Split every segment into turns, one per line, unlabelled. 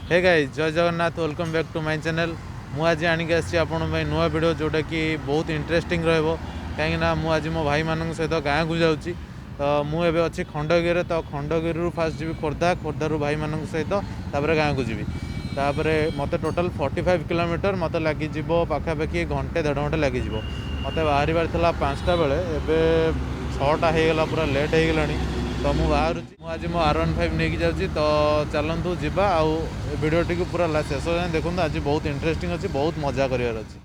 हे guys जय Jagannath welcome back to my channel. मु आज आनिक आपण नुआ वीडियो जोटा कि बहुत इंटरेस्टिंग रहिबो कहीं मु आज मो भाई मान सहित गाँ को जाऊँगी। तो मुझे अच्छी खंडगिरी तो खंडगिरी फास्ट जी खोर्धा खोर्धारू भाई मान सहित तापर गाँ को जी तापर मत टोटाल 45 किलोमीटर मत लग पाखापाखि घंटे 1.5 घंटे लग मत बाहर 5टा बेले एवं 6टा होगला पूरा लेट हो गला। तो मुझे बाहर आज मो R15 नहीं जाऊँगी। तो चलतु जावा आउ वीडियो टी पूरा शेष जाए देखो। आज बहुत इंटरेस्टिंग अच्छी बहुत मजा करार अच्छी।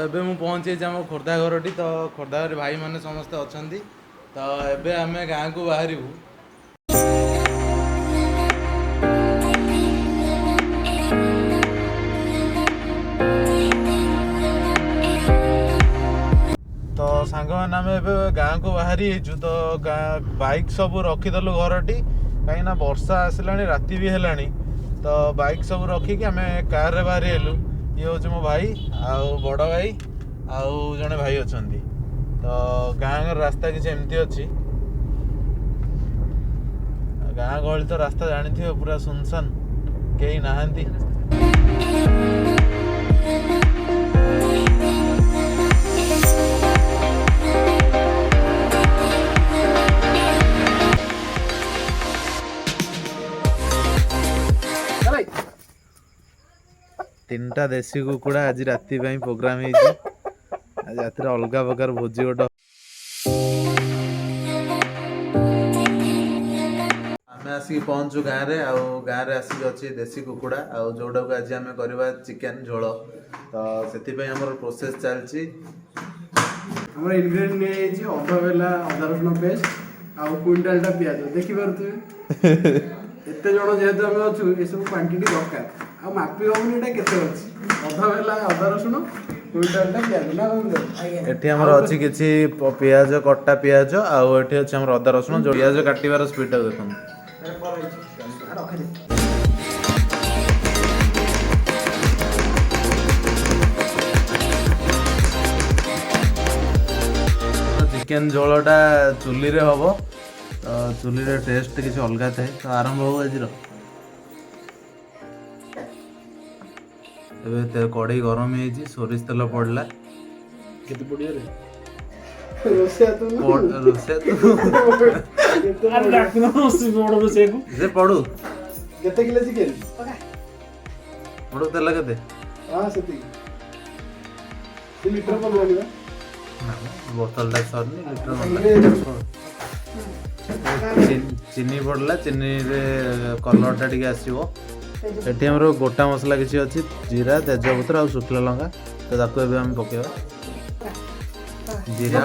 एबे मु पहुँचे आम खोर्धा घरटी। तो खोर्धा घर भाई मैंने समस्ते अच्छा। तो एबे आम गाँ को बाहर तो सांग मैंने आम ए गाँ को बाहरी। तो बाइक सब रखीदेलु घरटी कहीं वर्षा आसला राति भी है। तो बाइक सब रखिकी आम कार रे बाहरी हेलु। ये हूँ मो भाई आउ बड़ भाई आउ जड़े भाई अच्छा। तो गाँ रास्ता किसी एमती अच्छी गाँ गहली तो रास्ता जानी थी पूरा सुनसान कहीं नहांती। तीनटा देसी कुकुड़ा आज राति प्रोग्राम आज राति अलग प्रकार भोजी गोटे आम आसिक पहुँचु गाँव में। गाँव में आसिक अच्छी देसी कुकुड़ा जोटा को आज आम करवा चिकेन झोल। तो से आम प्रोसेस चलती
हमर इंग्रेडिएंट नहीं अधा बेला अदा रसुण पेस्ट आउ क्विंटालटा पियाज देखि पारुथबे एते जण जेहेतु आम अच्छु ए सब क्वांटिटी दरकार आ मापी होनी एटा केते अछि अधा बेला अदा रसुण क्विंटालटा पियाज ना
एठी हमर अछि किछि पियाज कट्टा पियाज आउ एठी अछि हमर अदा रसुण जो पियाज काटिबार स्पीड देखन चिकेन झोलटा चुली रे हबो। तो चुली रे टेस्ट किसी अलग थाए। तो आरंभ हो आज कढ़ई गरम हो सोरिष तेल पड़ला
केते पड़िया रे रोसिया तो अरे डाकना ओसी बड़ रोसिया को
जे पड़ू
केते किलो चिकन
पड़ू तेल केते
हां सेती लीटर पर बोलिबा
बोतल टा सरनी लीटर चीनी पड़ला चीनी रे कलर टा टिके आसीबो। एठी हमर गोटा मसला किसी अछि जीरा तेजपत्र और शुखला लंका। तो ताको एबे हम पकेबा जीरा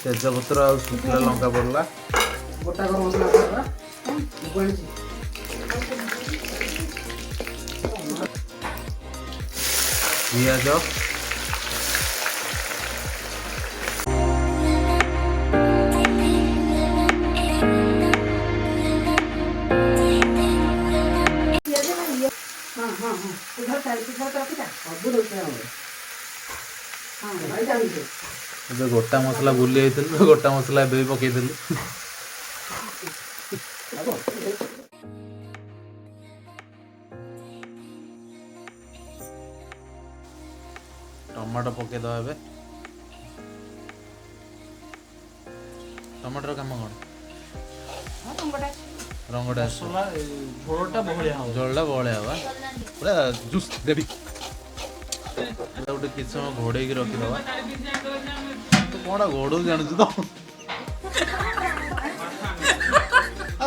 तेजपत्र और शुखला लंका पड़ला
गोटा गरम मसला पड़ला
पियाज गोटा मसला भूली जाइए गोटा मसला भी पकई टमाटो पकईद टमाटर कम कौन रंगटा
झोलटा बहलिया हो
झोलटा बहलिया हवा पूरा जूस देवी गोटे किसी समय घोड़े रखीदवा। तो कौन घोड़ जानू तो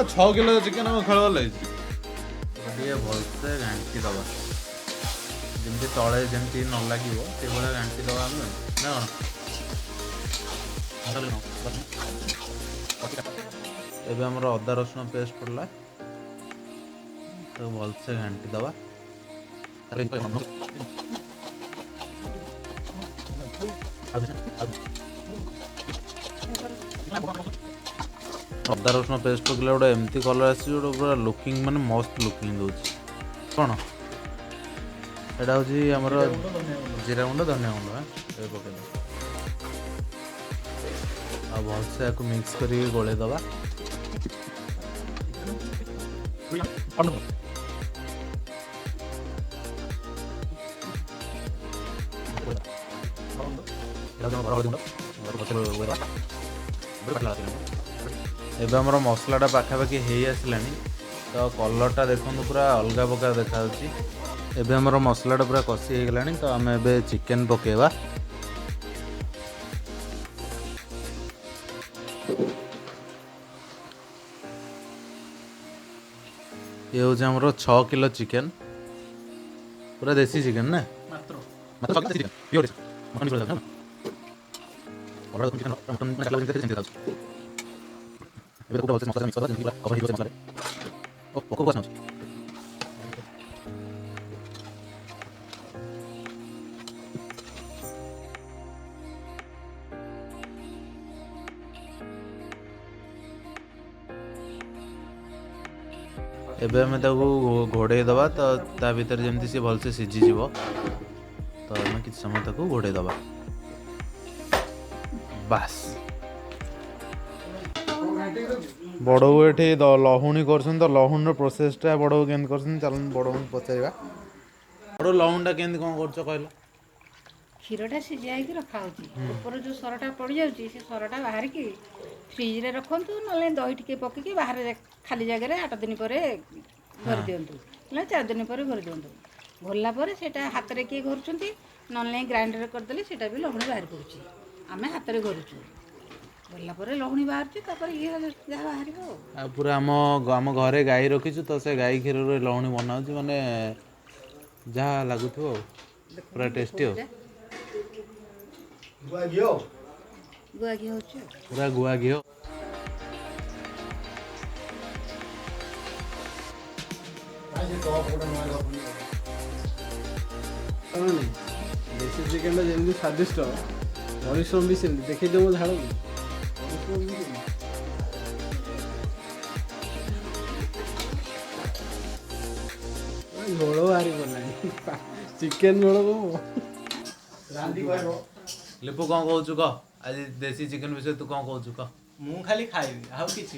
6 किलो चिकेन आम खेल लगे भलसे घाटी दबा जमी तले जमी न लगे से भाया घाटी दबा ना कौन ଏବେ ଆମର ଅଦା ରସୁଣ ପେଷ୍ଟ ପଡ଼ିଲା, ତାକୁ ଭଲସେ ଘାଣ୍ଟି ଦେବା। ଅଦା ରସୁଣ ପେଷ୍ଟ ପକେଇଲେ ଗୋଟେ ଏମିତି କଲର୍ ଆସିଛି, ଗୋଟେ ପୁରା ଲୁକିଂ ମାନେ ମସ୍ତ ଲୁକିଂ ଦେଉଛି। କ'ଣ ଏଇଟା ହେଉଛି ଆମର ଜିରା ଗୁଣ୍ଡ, ଧନିଆ ଗୁଣ୍ଡ ଏବେ ପକେଇଦେବା। ଆଉ ଭଲସେ ଆକୁ ମିକ୍ସ କରିକି ଗୋଳେଇ ଦେବା। ଏବେ ଆମର ମସଲାଟା ପାଖାପାଖି ହେଇ ଆସିଲାଣି, ତ କଲର୍ଟା ଦେଖନ୍ତୁ ପୁରା ଅଲଗା ପ୍ରକାର ଦେଖାଯାଉଛି। ଏବେ ଆମର ମସଲାଟା ପୁରା କଷି ହେଇଗଲାଣି, ତ ଆମେ ଏବେ ଚିକେନ୍ ପକେଇବା। ये हूँ आमर 6 किलो चिकेन, पूरा देसी चिकेन ना मात्र 6 किलो चिकेन प्योर मटन भी ना और चिकेन मटन में काला चिकेन सेंटी दाउछ एबे को बहुत मसला मिक्स करबा जेंति कवर हिरो मसला ओ कोको बस एबे आम घोड़े दबा, तो ता भीतर जमती सी भलसे सीझीज, तो आम कि समय ताको घोड़े दबा। बास बड़ बो ये लहुणी कर लहुण प्रोसेसटा बड़ बो के चल बड़ बो पचार बड़ लहुणटा के कौन कर कहल
क्षीरटा सीझाई रखा ऊपर जो सरटा पड़ जाऊँ से सरटा बाहर की फ्रिज रे रखु ना दही टे पकईकि बाहर खाली जगह 8 दिन पर भरी दिंतु ना 4 दिन पर भरी दिंतु भरला से हाथ में किए घुरुँच ना ग्राइंडर करदे से भी लहुणी बाहर पड़ुची आम हाथ में घुरुचु भरला लहुणी बाहर ये जहाँ बाहर
पूरा आम घरे गाई रखीचु, तो से गाई क्षीर लहुणी बनाऊँ माने जहाँ लगुथ पूरा टेस्टी हो
गुआ घी
पूरा गुआ घी
देसी चिकेन जमी स्वादिष्ट परिश्रम भी सेमती देखी देव झाड़ झोल बाहरी पड़ा चिकेन झोल
लिपु कौन कहूँ कह आज देसी चिकेन विषय तू कौन कहूँ कह
मु खाली खाइबी आउ किछि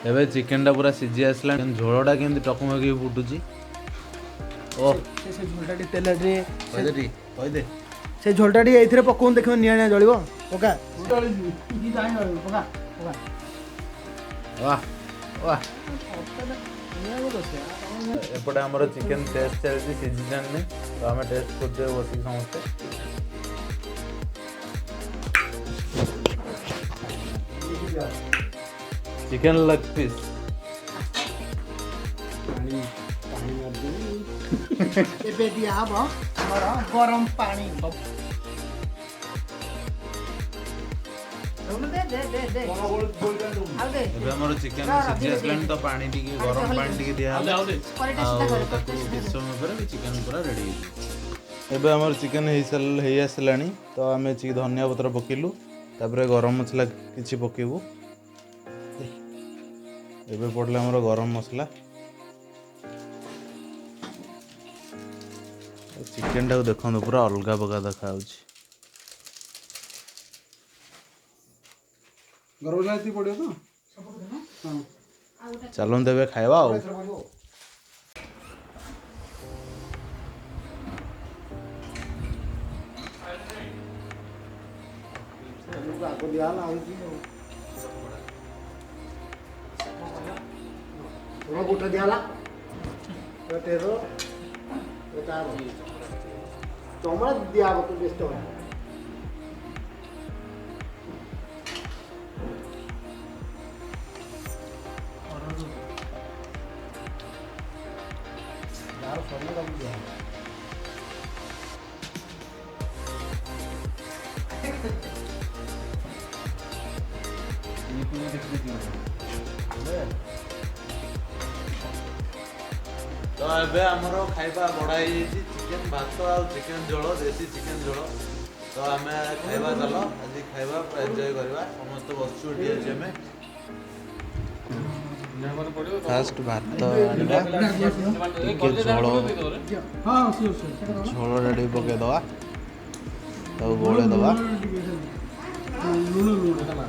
एबे चिकेनटा पूरा सीझी आसला, झोलटा केमती टकमकी फुटुची। ओ
से झोलटा तेल रे
कह
से झोलटा एथिरे पकोन देखो निया जळिबो पका की जाई पका पका
वाह वाह एपटे आमर चिकेन टेस्ट चलती सीझी जानी, तो आम टेस्ट करते बस समस्ते चिकेन लेग पीस
एबे दिया हबो हमर गरम पानी
एबे हमर चिकेन सीझी आसलानी, तो पानी टिके गरम पानी टिके दिया किछ समय पर चिकेन पूरा रेडी हो। एबे हमर चिकेन हे आसलानी, तो आम धनिया पत्र पकेलु, तापर गरम मसला किछि पकेबू। एबे पड़ला हमर गरम मसला, चिकेन टाको देखो पूरा अलग प्रकार देखा
गरम मसला पड़ो तो
चलो तेज खावा
आग दिया गोटा दिया चमड़ा दिया तो बेस्ट
तो एबे हमरो खाइबा बड़ा ही चिकन भात और चिकन झोल देसी चिकन झोल तो आम खाइबा चल आज खाइबा एंजॉय करवा समस्त बसु एटी हमें फास्ट भात आनिबा टिके झोल
हाँ सियोर सियोर
झोल रेडी पके दवा तब गोले दवा
लुण लुण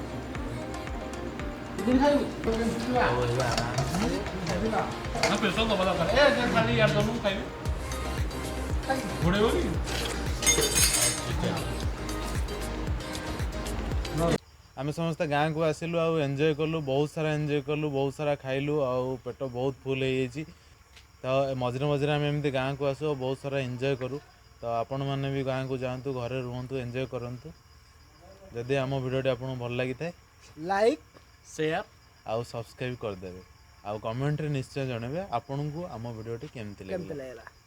आम समस्त गाँव को आसिलु आउ एंजॉय कलु बहुत सारा एंजॉय कलु बहुत सारा खाइलु आउ पेट बहुत फुल हो जाइए तो मझे मझे आम एमती गाँव को आसु बहुत सारा एंजॉय करूँ तो आपण मैंने भी गाँव को जातु घरे रुहतु एंजॉय करंतु जदि आम भिडियोटी आपको भल लगी थाए
लाइक शेयर
आउ सब्सक्राइब करदेवे आउ कमेंट रे निश्चय जनइबे आपन को आम भिडियोटी केमती
केमते
लागला
लागला